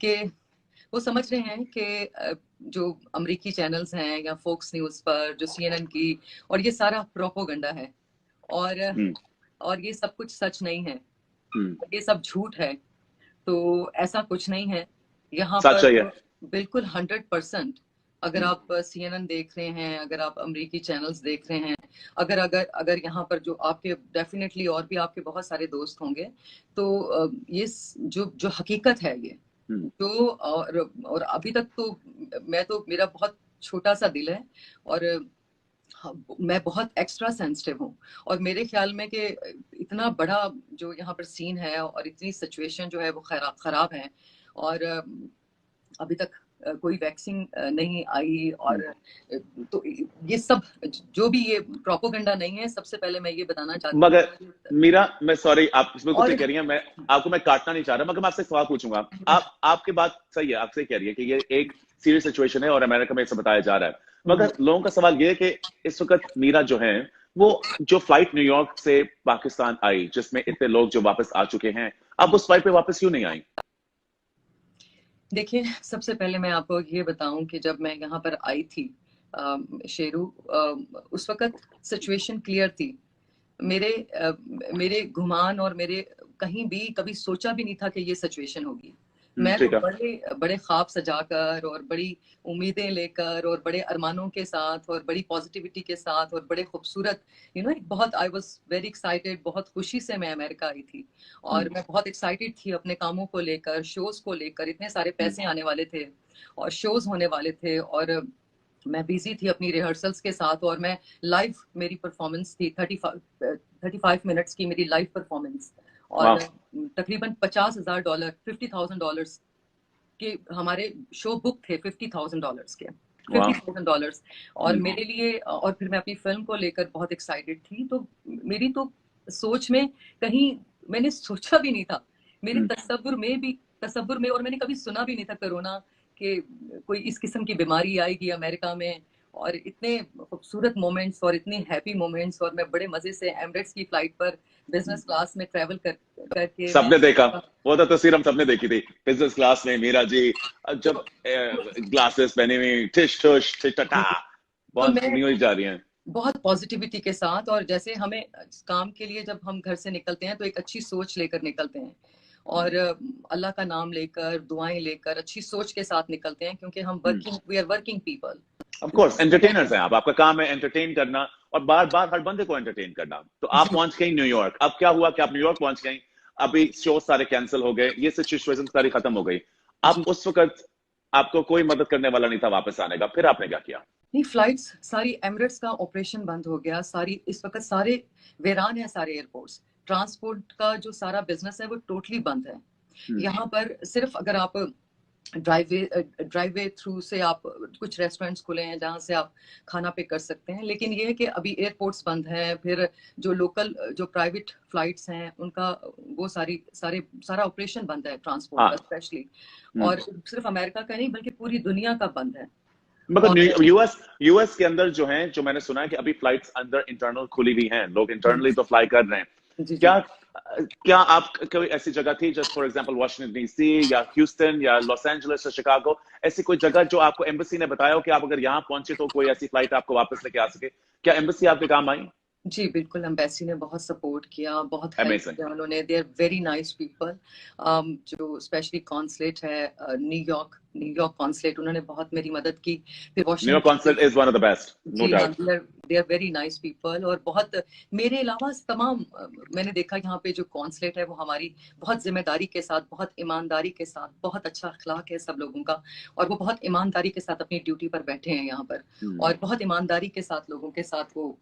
कि वो समझ रहे हैं कि जो अमेरिकी चैनल्स हैं या फोक्स न्यूज पर जो CNN की, और ये सारा प्रोपोगंडा है, और ये सब कुछ सच नहीं है, ये सब झूठ है। तो ऐसा कुछ नहीं है यहाँ सच पर। है ये। बिल्कुल 100%। अगर आप CNN देख रहे हैं, अगर आप अमेरिकी चैनल्स देख रहे हैं, अगर अगर अगर यहाँ पर जो आपके डेफिनेटली और भी आपके बहुत सारे दोस्त होंगे, तो ये जो जो हकीकत है ये, तो और अभी तक तो मैं तो, मेरा बहुत छोटा सा दिल है, और हाँ, मैं बहुत एक्स्ट्रा सेंसिटिव हूँ। और मेरे ख्याल में कि इतना बड़ा जो यहाँ पर सीन है और इतनी सिचुएशन जो है वो खराब है, और अभी तक कोई वैक्सीन नहीं आई, और तो ये सब जो भी ये प्रोपोगंडा नहीं है, सबसे पहले मैं ये बताना चाहती हूँ। मगर मीरा, मैं सॉरी, आप इसमें कुछ और कह रही हैं, मैं आपको मैं काटना नहीं चाह रहा, मगर मैं आपसे सवाल पूछूंगा। आपकी बात सही है, आपसे कह रही है कि ये एक सीरियस सिचुएशन है और अमेरिका में इसे बताया जा रहा है, मगर लोगों का सवाल ये है कि इस वक्त मीरा जो है, वो जो फ्लाइट न्यूयॉर्क से पाकिस्तान आई जिसमें इतने लोग जो वापस आ चुके हैं, अब उस फ्लाइट पे वापस क्यों नहीं आई? देखिए, सबसे पहले मैं आपको ये बताऊं कि जब मैं यहाँ पर आई थी शेरू, उस वक्त सिचुएशन क्लियर थी। मेरे मेरे गुमान और मेरे कहीं भी कभी सोचा भी नहीं था कि ये सिचुएशन होगी। मैं तो ठीक है। बड़े बड़े ख्वाब सजाकर और बड़ी उम्मीदें लेकर और बड़े अरमानों के साथ और बड़ी पॉजिटिविटी के साथ और बड़े खूबसूरत बहुत आई वाज वेरी एक्साइटेड, बहुत खुशी से मैं अमेरिका आई थी, और मैं बहुत एक्साइटेड थी अपने कामों को लेकर, शोज को लेकर। इतने सारे पैसे आने वाले थे और शोज होने वाले थे, और मैं बिजी थी अपनी रिहर्सल्स के साथ, और मैं लाइव, मेरी परफॉर्मेंस थी 35 मिनट्स की मेरी लाइव परफॉर्मेंस, और तकरीबन $50,000, $50,000 के हमारे शो बुक थे, $50,000 के, $50,000। और मेरे लिए, और फिर मैं अपनी फिल्म को लेकर बहुत एक्साइटेड थी। तो मेरी तो सोच में कहीं मैंने सोचा भी नहीं था, मेरे तसव्वुर में, और मैंने कभी सुना भी नहीं था कोरोना के कोई इस किस्म की बीमारी आएगी अमेरिका में। और इतने खूबसूरत मोमेंट्स और इतने हैप्पी मोमेंट्स, और मैं बड़े मजे से एमिरेट्स की फ्लाइट पर बिजनेस क्लास में ट्रैवल करके सबने देखा, वो तो तस्वीर हम सबने देखी थी, बिजनेस क्लास में मीरा जी जब ग्लासेस पहनी हुई, ठिश ठुश ठिठटा, तो बहुत मैं न्यूज जा रही हैं। बहुत पॉजिटिविटी के साथ, और जैसे हमें काम के लिए जब हम घर से निकलते हैं तो एक अच्छी सोच लेकर निकलते हैं, और अल्लाह का नाम लेकर, दुआएं लेकर, अच्छी सोच के साथ निकलते हैं, क्योंकि हम we are working people. Of course entertainers हैं आप, आपका काम है एंटरटेन करना और बार बार हर बंदे को एंटरटेन करना। तो आप पहुंच गई न्यूयॉर्क, अब क्या हुआ कि आप न्यूयॉर्क पहुंच गई, अभी शो सारे कैंसिल हो गए, ये सिचुएशन सारी खत्म हो गई, अब उस वक्त आपको कोई मदद करने वाला नहीं था वापस आने का, फिर आपने क्या किया? नहीं, फ्लाइट्स सारी, एमिरेट्स का ऑपरेशन बंद हो गया, सारी इस वक्त सारे वीरान है, सारे एयरपोर्ट्स। ट्रांसपोर्ट का जो सारा बिजनेस है वो टोटली बंद है। यहाँ पर सिर्फ अगर आप ड्राइववे थ्रू से, आप कुछ रेस्टोरेंट्स खुले हैं जहाँ से आप खाना पे कर सकते हैं, लेकिन ये है कि अभी एयरपोर्ट्स बंद हैं। फिर जो लोकल जो प्राइवेट फ्लाइट्स हैं उनका वो सारा ऑपरेशन बंद है, ट्रांसपोर्ट का स्पेशली। और सिर्फ अमेरिका का नहीं बल्कि पूरी दुनिया का बंद है। मगर यूएस के अंदर जो है, जो मैंने सुना है कि अभी फ्लाइट्स अंदर इंटरनल खुली हुई हैं, लोग इंटरनली तो फ्लाई कर रहे हैं, जी जी। क्या क्या आप कोई ऐसी जगह थी, just for example Washington DC या ह्यूस्टन या लॉस एंजलिस या शिकागो, ऐसी कोई जगह जो आपको एम्बेसी ने बताया हो कि आप अगर यहाँ पहुंचे तो कोई ऐसी फ्लाइट आपको वापस लेके आ सके? क्या एम्बेसी आपके काम आई? जी बिल्कुल, एम्बेसी ने बहुत सपोर्ट किया, बहुत हेल्प Amazing. किया उन्होंने। They are very nice people. जो स्पेशली कॉन्सुलेट है न्यूयॉर्क कॉन्सुलेट, उन्होंने बहुत मेरी मदद की। फिर New York consulate is one of the best, no जी हाँ, doubt. They are very nice people. और बहुत, मेरे अलावा तमाम मैंने देखा यहाँ पे जो कॉन्सुलेट है वो हमारी बहुत जिम्मेदारी के साथ, बहुत ईमानदारी के साथ, बहुत अच्छा अखलाक है सब लोगों का, और वो बहुत ईमानदारी के साथ अपनी ड्यूटी पर बैठे हैं यहाँ पर, और बहुत ईमानदारी के साथ लोगों के साथ वो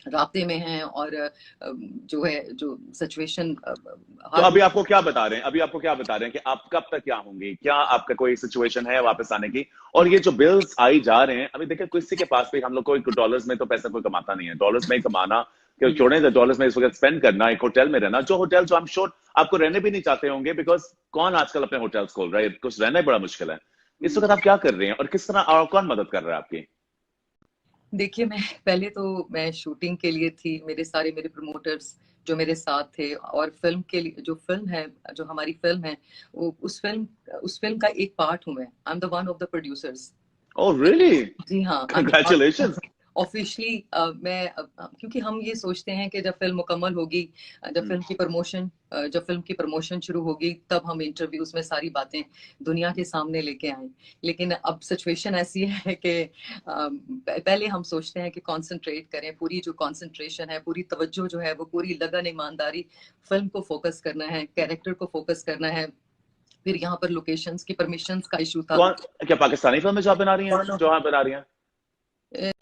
राब्ते में हैं। और जो है, जो सिचुएशन तो अभी आपको क्या बता रहे हैं, अभी आपको क्या बता रहे हैं कि आप कब तक क्या होंगी, क्या आपका कोई सिचुएशन है वापस आने की? और ये जो बिल्स आई जा रहे हैं, अभी देखिए किसी के पास भी, हम लोग को डॉलर्स में तो पैसा कोई कमाता नहीं है, डॉलर्स में ही कमाना, क्यों छोड़े डॉलर्स में इस वक्त स्पेंड करना, एक होटल में रहना, जो होटल जो आई एम श्योर आपको रहने भी नहीं चाहते होंगे, बिकॉज कौन आजकल अपने होटल्स खोल रहा है, कुछ रहना ही बड़ा मुश्किल है। इस वक्त आप क्या कर रहे हैं और किस तरह, और कौन मदद कर रहा है आपकी? देखिए, मैं पहले तो मैं शूटिंग के लिए थी, मेरे प्रमोटर्स जो मेरे साथ थे, और फिल्म के लिए जो फिल्म है, जो हमारी फिल्म है, उस फिल्म का एक पार्ट हूँ मैं। I am the one of the producers. Oh really? जी हाँ। कंग्रेचुलेशंस। ऑफिशियली मैं क्योंकि हम ये सोचते हैं कि जब फिल्म मुकम्मल होगी, जब फिल्म की प्रमोशन शुरू होगी, तब हम इंटरव्यूज में सारी बातें दुनिया के सामने लेके आए। लेकिन अब सिचुएशन ऐसी है कि पहले हम सोचते हैं कि कंसंट्रेट करें, पूरी जो कंसंट्रेशन है, पूरी तवज्जो जो है, वो पूरी लगन, ईमानदारी फिल्म को फोकस करना है, कैरेक्टर को फोकस करना है। फिर यहाँ पर लोकेशंस की परमिशंस का इशू था। कौन, क्या पाकिस्तानी फिल्म में जो आप बना रही हैं, जो आप बना रही हैं?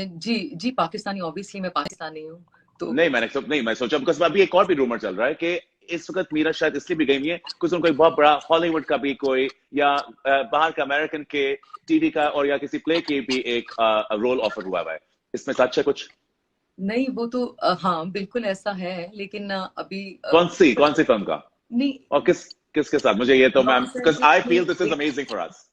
जी जी, पाकिस्तानी, ऑब्वियसली मैं पाकिस्तानी हूँ तो। नहीं, मैं सोचा बिकॉज अभी एक और भी रूमर चल रहा है कि इस वक्त मीरा शायद इसलिए भी गई हुई है कुछ उनको एक बहुत बड़ा हॉलीवुड का भी कोई या बाहर का अमेरिकन के टीवी का और या किसी प्ले की भी एक रोल ऑफर हुआ है। इसमें सच है कुछ? नहीं, वो तो हाँ बिल्कुल ऐसा है, लेकिन अभी कौन सी फिल्म का नहीं। और किसके साथ? मुझे ये तो ma'am, because I feel this is एक- अमेजिंग फॉर अस।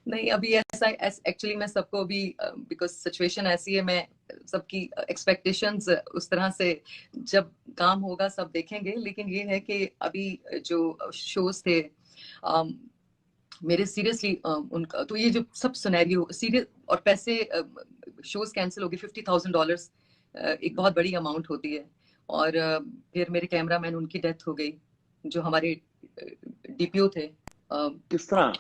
नहीं, अभी ऐसा एक्चुअली मैं सबको अभी, बिकॉज सिचुएशन ऐसी है, मैं सबकी एक्सपेक्टेशंस उस तरह से, जब काम होगा सब देखेंगे। लेकिन ये है कि अभी जो शोज थे, मेरे सीरियसली उनका तो ये जो सब सिनेरियो सीरियस, और पैसे, शोज कैंसिल हो गए, $50,000 एक बहुत बड़ी अमाउंट होती है। और फिर मेरे कैमरामैन, उनकी डेथ हो गई, जो हमारे डीपीओ थे, किस तरह?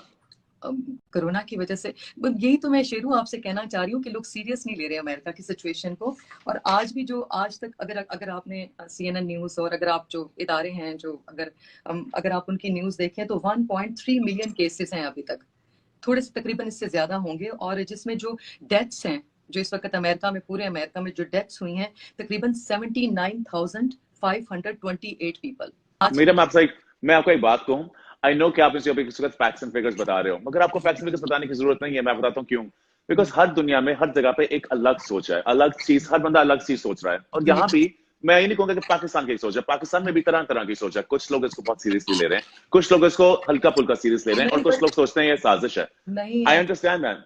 कोरोना की वजह से। यही तो मैं शेरू आपसे कहना चाह रही हूँ कि लोग सीरियस नहीं ले रहे अमेरिका की सिचुएशन को। और आज भी जो आज तक, अगर आपने CNN न्यूज, और अगर आप जो इदारे हैं जो, अगर आप उनकी न्यूज देखें, तो 1.3 मिलियन केसेस हैं अभी तक, थोड़े से तकरीबन इससे ज्यादा होंगे। और जिसमें जो डेथ्स हैं, जो इस वक्त अमेरिका में, पूरे अमेरिका में जो डेथ्स हुई हैं, तकरीबन 79,528 पीपल आज मेरा की मैं आपको एक बात कहूं, आई नो कि आप इस वक्त फैक्ट्स एंड फिगर्स बता रहे हो, मगर आपको फैक्ट्स एंड फिगर्स बताने की जरूरत नहीं है। मैं बताता हूँ क्यों। बिकॉज हर दुनिया में हर जगह पे एक अलग सोच है, अलग चीज, हर बंदा अलग चीज सोच रहा है। और जी यहाँ भी मैं ये नहीं कहूंगा कि पाकिस्तान की सोच है, पाकिस्तान में भी तरह तरह की सोच है। कुछ लोग इसको बहुत सीरियसली ले रहे हैं, कुछ लोग इसको हल्का फुल्का सीरियस ले रहे हैं, और नहीं, कुछ लोग सोचते हैं ये साजिश है। नहीं आई है। अंडरस्टैंड मैम,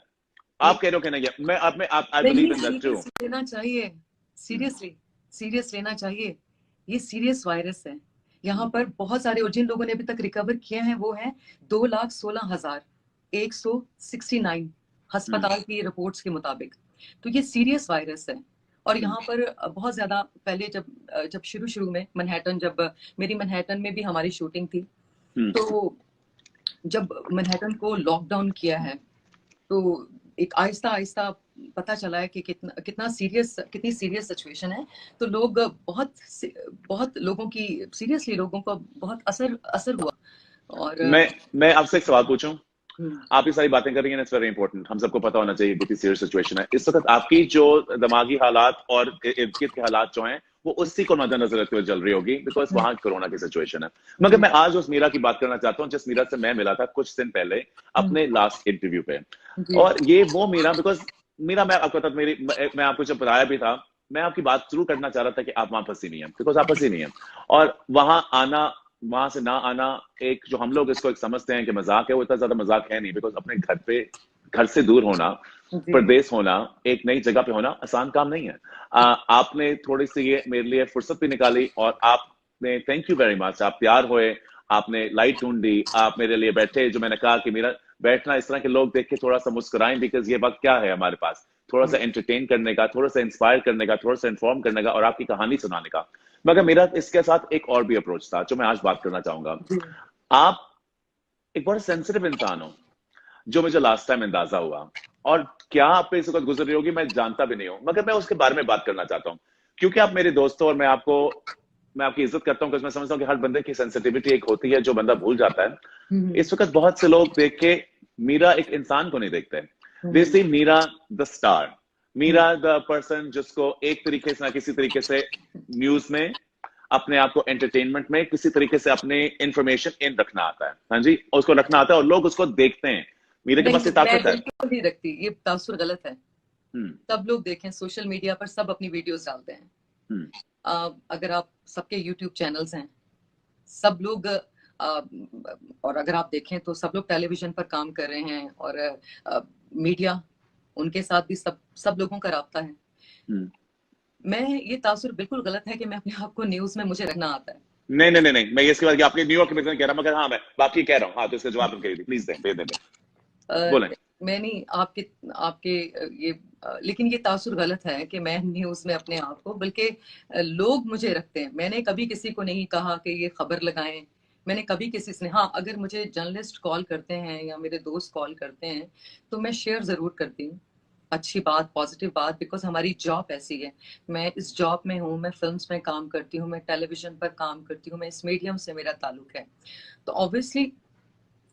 आप कह रहे हो कि नहीं है, मैं आप में आप आई नहीं, believe in that too. Serious लेना चाहिए, सीरियसली सीरियस लेना चाहिए। ये सीरियस वायरस है। यहाँ पर बहुत सारे, और जिन लोगों ने अभी तक रिकवर किए हैं, वो हैं 2,16,169 अस्पताल की रिपोर्ट्स के मुताबिक। तो ये सीरियस वायरस है। और यहाँ पर बहुत ज्यादा पहले, जब शुरू शुरू में मैनहट्टन, जब मेरी मैनहट्टन में भी हमारी शूटिंग थी, तो जब मैनहट्टन को लॉकडाउन किया है, तो एक आहिस्ता आहिस्ता पता चला है कि कितनी सीरियस सिचुएशन है। तो लोग बहुत लोगों की, सीरियसली लोगों का बहुत असर असर हुआ। और मैं आपसे एक सवाल पूछूं? हम्म, आप ये सारी बातें कर रही हैं, इट्स वेरी इंपॉर्टेंट, हम सबको पता होना चाहिए कितनी सीरियस सिचुएशन है इस वक्त आपकी। जो दिमागी हालात और इर्द गिर्द के हालात जो हैं, वो उसी को मद्देनजर रखते हुए चल रही होगी, बिकॉज हम्म, वहां कोरोना की सिचुएशन है। मगर मैं आज उस मीरा की बात करना चाहता हूँ जिस मीरा से मैं मिला था कुछ दिन पहले हम्म, अपने लास्ट इंटरव्यू पे। जी और ये वो मीरा, बिकॉज मीरा, मैं आपको बता, मैं आपको जब बताया भी था, मैं आपकी बात शुरू करना चाह रहा था कि आप वहां फंसी नहीं है, बिकॉज आप फंसी नहीं है। और वहां आना, वहां से ना आना, एक जो हम लोग इसको एक समझते हैं कि मजाक है, वो इतना ज्यादा मजाक है नहीं। बिकॉज अपने घर पे, घर से दूर होना, जी प्रदेश होना, एक नई जगह पे होना आसान काम नहीं है। आपने थोड़ी सी ये मेरे लिए फुर्सत भी निकाली, और आपने, थैंक यू वेरी मच, आप तैयार हुए, आपने लाइट ढूंढी, आप मेरे लिए बैठे। जो मैंने कहा कि मेरा बैठना, इस तरह के लोग देख के थोड़ा सा मुस्कुराएं, बिकॉज ये वक्त क्या है हमारे पास, थोड़ा सा एंटरटेन करने का, थोड़ा सा इंस्पायर करने का, थोड़ा सा इन्फॉर्म करने का, और आपकी कहानी सुनाने का। मगर मेरा इसके साथ एक और भी अप्रोच था जो मैं आज बात करना चाहूंगा। जी आप एक बड़ा सेंसिटिव इंसान हो, जो मुझे लास्ट टाइम अंदाजा हुआ। और क्या आप पे इस वक्त गुजर रही होगी मैं जानता भी नहीं हूं, मगर मैं उसके बारे में बात करना चाहता हूं, क्योंकि आप मेरे दोस्त हो, और मैं आपकी इज्जत करता हूँ, क्योंकि मैं समझता हूँ कि हर बंदे की सेंसिटिविटी एक होती है जो बंदा भूल जाता है। हम्म, इस वक्त बहुत से लोग देख के मीरा एक इंसान को नहीं देखते, they hmm, see Meera the star, hmm, Meera the person जिसको एक तरीके से ना किसी तरीके से न्यूज में, अपने आप को एंटरटेनमेंट में किसी तरीके से अपने इंफॉर्मेशन इन रखना आता है। हाँ जी, और उसको रखना आता है, और लोग उसको देखते हैं। मीरा के नहीं, पास ये मैं ताकत है। बिल्कुल नहीं रखती, ये तासुर गलत है। हम्म। सब लोग देखें, सोशल मीडिया पर सब अपनी वीडियोस डालते हैं। हम्म। अगर आप, सबके यूट्यूब चैनल्स हैं, सब लोग, और अगर आप देखें तो सब लोग टेलीविजन पर काम कर रहे हैं, और मीडिया, उनके साथ भी सब सब लोगों का राब्ता है। हम्म। ये तासुर बिल्कुल गलत है कि मैं अपने आप को न्यूज में मुझे रखना आता है। नहीं नहीं नहीं नहीं, मैं इसके बाद आपके न्यूयॉर्क के बिजनेस कह रहा हूँ, मगर हाँ मैं बाकी कह रहा हूँ। हाँ, तो इसका जवाब तुम कह रही थी, प्लीज दें, दे दे दे, अ, बोलें। मैं नहीं आपके आपके ये लेकिन ये तासुर गलत है कि मैं न्यूज में अपने आप को, बल्कि लोग मुझे रखते हैं। मैंने कभी किसी को नहीं कहा कि ये खबर लगाएं। मैंने कभी किसी से, हाँ अगर मुझे जर्नलिस्ट कॉल करते हैं या मेरे दोस्त कॉल करते हैं तो मैं शेयर जरूर करती हूँ, अच्छी बात, पॉजिटिव बात, बिकॉज हमारी जॉब ऐसी है। मैं इस जॉब में हूँ, मैं फिल्म्स में काम करती हूँ, मैं टेलीविजन पर काम करती हूँ, मैं इस मीडियम से मेरा ताल्लुक है। तो ऑब्वियसली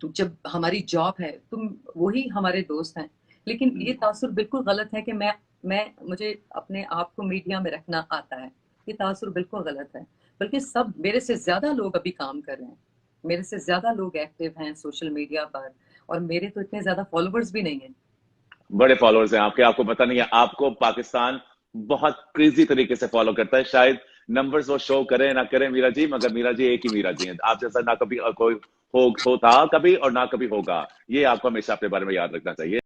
जब हमारी जॉब है तो वही हमारे दोस्त हैं। लेकिन ये तासुर बिल्कुल गलत है कि मैं मुझे अपने आप को मीडिया में रखना आता है। ये तासुर बिल्कुल गलत है। बल्कि सब मेरे से ज्यादा लोग अभी काम कर रहे हैं, मेरे से ज्यादा लोग एक्टिव हैं सोशल मीडिया पर, और मेरे तो इतने ज्यादा फॉलोअर्स भी नहीं है। बड़े फॉलोअर्स हैं आपके, आपको पता नहीं है। आपको पाकिस्तान बहुत क्रेजी तरीके से फॉलो करता है। शायद नंबर्स वो शो करें ना करें मीरा जी, मगर मीरा जी एक ही मीरा जी हैं। आप जैसा ना कभी कोई हो था कभी और ना कभी होगा। ये आपको हमेशा अपने बारे में याद रखना चाहिए।